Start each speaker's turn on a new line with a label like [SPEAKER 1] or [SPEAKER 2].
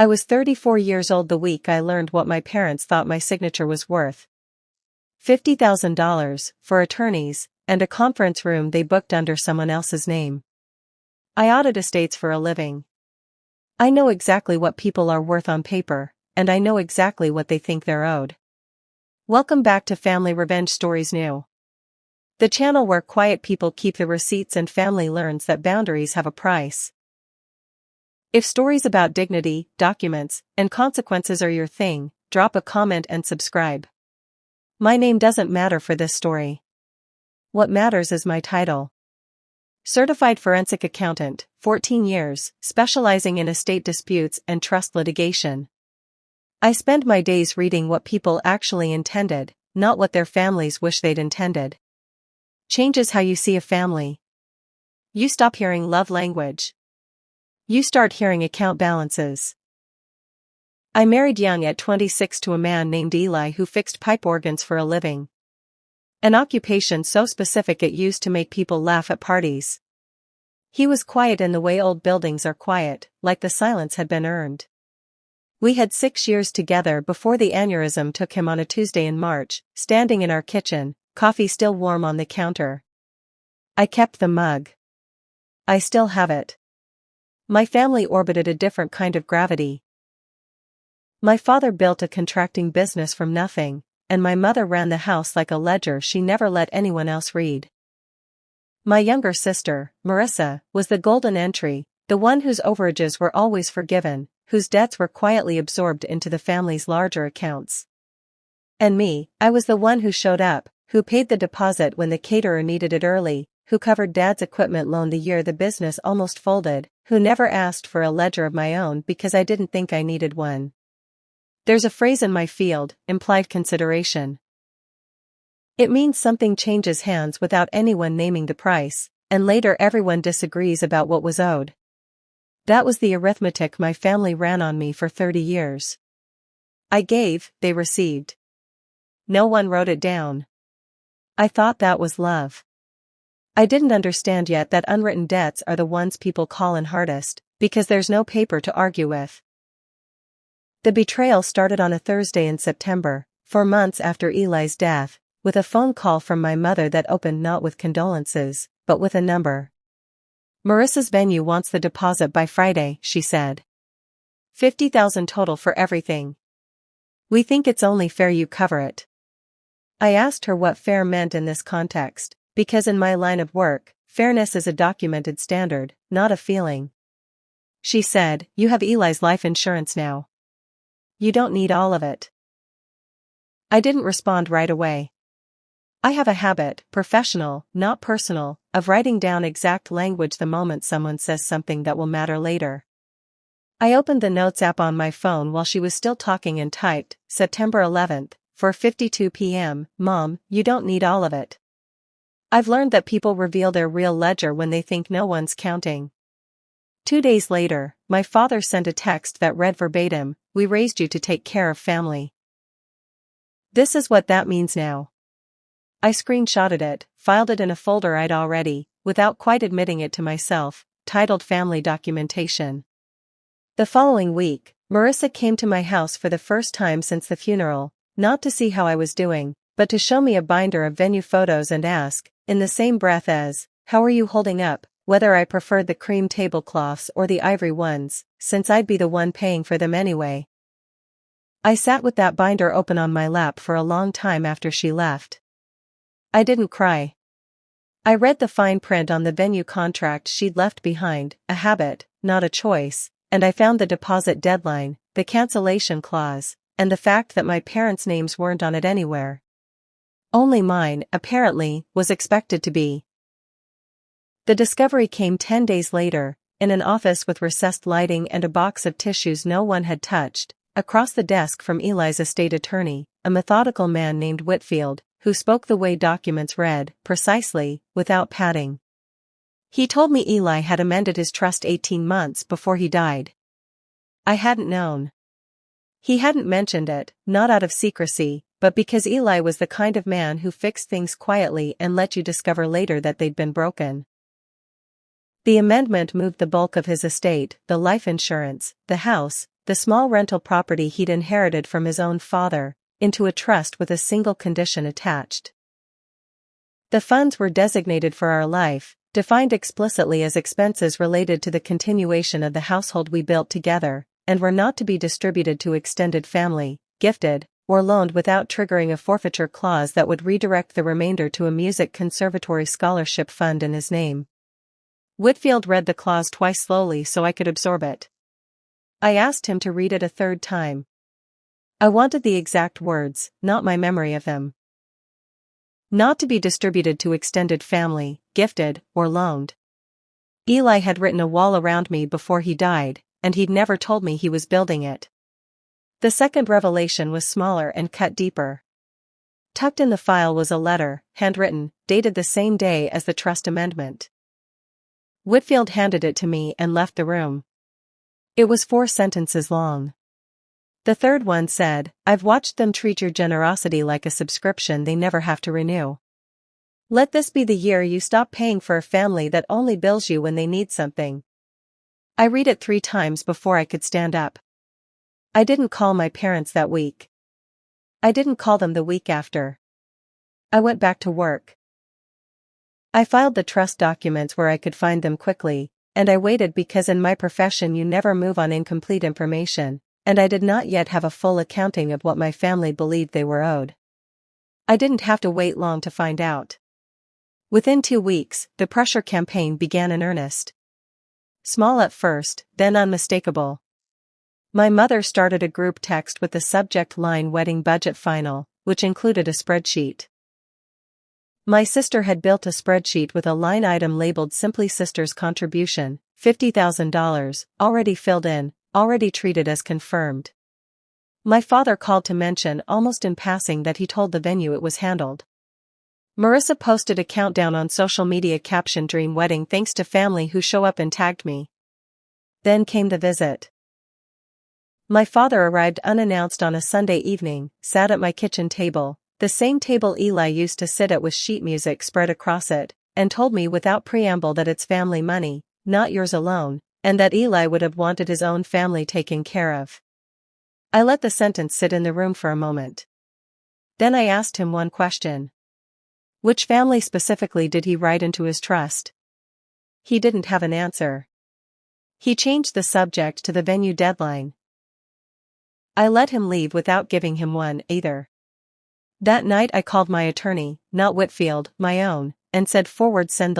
[SPEAKER 1] I was 34 years old the week I learned what my parents thought my signature was worth. $50,000 for attorneys and a conference room they booked under someone else's name. I audit estates for a living. I know exactly what people are worth on paper, and I know exactly what they think they're owed. Welcome back to Family Revenge Stories New, the channel where quiet people keep the receipts and family learns that boundaries have a price. If stories about dignity, documents, and consequences are your thing, drop a comment and subscribe. My name doesn't matter for this story. What matters is my title. Certified Forensic Accountant, 14 years, specializing in estate disputes and trust litigation. I spend my days reading what people actually intended, not what their families wish they'd intended. Changes how you see a family. You stop hearing love language. You start hearing account balances. I married young at 26 to a man named Eli who fixed pipe organs for a living. An occupation so specific it used to make people laugh at parties. He was quiet in the way old buildings are quiet, like the silence had been earned. We had 6 years together before the aneurysm took him on a Tuesday in March, standing in our kitchen, coffee still warm on the counter. I kept the mug. I still have it. My family orbited a different kind of gravity. My father built a contracting business from nothing, and my mother ran the house like a ledger she never let anyone else read. My younger sister, Marissa, was the golden entry, the one whose overages were always forgiven, whose debts were quietly absorbed into the family's larger accounts. And me, I was the one who showed up, who paid the deposit when the caterer needed it early, who covered Dad's equipment loan the year the business almost folded, who never asked for a ledger of my own because I didn't think I needed one. There's a phrase in my field, implied consideration. It means something changes hands without anyone naming the price, and later everyone disagrees about what was owed. That was the arithmetic my family ran on me for 30 years. I gave, they received. No one wrote it down. I thought that was love. I didn't understand yet that unwritten debts are the ones people call in hardest, because there's no paper to argue with. The betrayal started on a Thursday in September, 4 months after Eli's death, with a phone call from my mother that opened not with condolences, but with a number. Marissa's venue wants the deposit by Friday, she said. $50,000 total for everything. We think it's only fair you cover it. I asked her what fair meant in this context, because in my line of work, fairness is a documented standard, not a feeling. She said, "You have Eli's life insurance now. You don't need all of it." I didn't respond right away. I have a habit, professional, not personal, of writing down exact language the moment someone says something that will matter later. I opened the Notes app on my phone while she was still talking and typed, September 11th, 4:52 p.m., "Mom, you don't need all of it." I've learned that people reveal their real ledger when they think no one's counting. 2 days later, my father sent a text that read verbatim, "We raised you to take care of family. This is what that means now." I screenshotted it, filed it in a folder I'd already, without quite admitting it to myself, titled Family Documentation. The following week, Marissa came to my house for the first time since the funeral, not to see how I was doing, but to show me a binder of venue photos and ask, in the same breath as, "How are you holding up?" whether I preferred the cream tablecloths or the ivory ones, since I'd be the one paying for them anyway. I sat with that binder open on my lap for a long time after she left. I didn't cry. I read the fine print on the venue contract she'd left behind, a habit, not a choice, and I found the deposit deadline, the cancellation clause, and the fact that my parents' names weren't on it anywhere. Only mine, apparently, was expected to be. The discovery came 10 days later, in an office with recessed lighting and a box of tissues no one had touched, across the desk from Eli's estate attorney, a methodical man named Whitfield, who spoke the way documents read, precisely, without padding. He told me Eli had amended his trust 18 months before he died. I hadn't known. He hadn't mentioned it, not out of secrecy, but because Eli was the kind of man who fixed things quietly and let you discover later that they'd been broken. The amendment moved the bulk of his estate, the life insurance, the house, the small rental property he'd inherited from his own father, into a trust with a single condition attached. The funds were designated for our life, defined explicitly as expenses related to the continuation of the household we built together, and were not to be distributed to extended family, gifted, or loaned without triggering a forfeiture clause that would redirect the remainder to a music conservatory scholarship fund in his name. Whitfield read the clause twice slowly so I could absorb it. I asked him to read it a third time. I wanted the exact words, not my memory of them. Not to be distributed to extended family, gifted, or loaned. Eli had written a wall around me before he died, and he'd never told me he was building it. The second revelation was smaller and cut deeper. Tucked in the file was a letter, handwritten, dated the same day as the trust amendment. Whitfield handed it to me and left the room. It was 4 sentences long. The third one said, "I've watched them treat your generosity like a subscription they never have to renew. Let this be the year you stop paying for a family that only bills you when they need something." I read it 3 times before I could stand up. I didn't call my parents that week. I didn't call them the week after. I went back to work. I filed the trust documents where I could find them quickly, and I waited because in my profession you never move on incomplete information, and I did not yet have a full accounting of what my family believed they were owed. I didn't have to wait long to find out. Within 2 weeks, the pressure campaign began in earnest. Small at first, then unmistakable. My mother started a group text with the subject line "Wedding Budget Final," which included a spreadsheet. My sister had built a spreadsheet with a line item labeled simply "Sister's Contribution, $50,000, already filled in, already treated as confirmed." My father called to mention almost in passing that he told the venue it was handled. Marissa posted a countdown on social media captioned "Dream Wedding thanks to family who show up," and tagged me. Then came the visit. My father arrived unannounced on a Sunday evening, sat at my kitchen table, the same table Eli used to sit at with sheet music spread across it, and told me without preamble that it's family money, not yours alone, and that Eli would have wanted his own family taken care of. I let the sentence sit in the room for a moment. Then I asked him one question. Which family specifically did he write into his trust? He didn't have an answer. He changed the subject to the venue deadline. I let him leave without giving him one, either. That night I called my attorney, not Whitfield, my own, and said, "Forward, send the